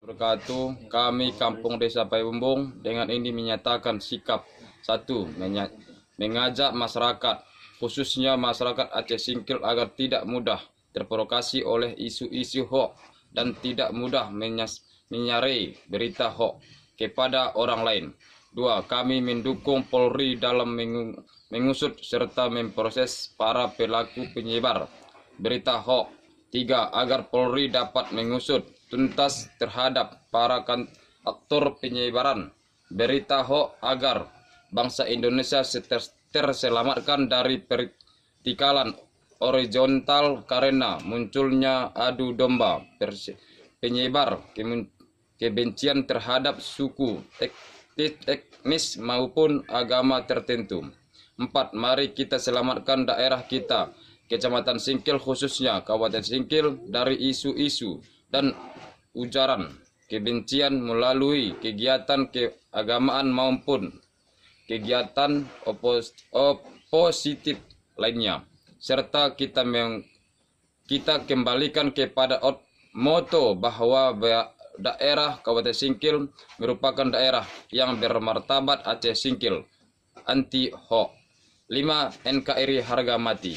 Wabarakatuh. Kami Kampung Desa Paibumbung dengan ini menyatakan sikap satu, mengajak masyarakat khususnya masyarakat Aceh Singkil agar tidak mudah terprovokasi oleh isu-isu hoax dan tidak mudah menyarai berita hoax kepada orang lain. Dua, kami mendukung Polri dalam mengusut serta memproses para pelaku penyebar berita hoax. Tiga, agar Polri dapat mengusut tuntas terhadap para aktor penyebaran berita hoax agar bangsa Indonesia terselamatkan dari pertikalan horizontal karena munculnya adu domba penyebar kebencian terhadap suku, etnis maupun agama tertentu. Empat, mari kita selamatkan daerah kita, Kecamatan Singkil khususnya Kabupaten Singkil dari isu-isu dan ujaran kebencian melalui kegiatan keagamaan maupun kegiatan opositif lainnya, serta kita kembalikan kepada moto bahwa daerah Kabupaten Singkil merupakan daerah yang bermartabat Aceh Singkil, anti hoax. 5. NKRI harga mati.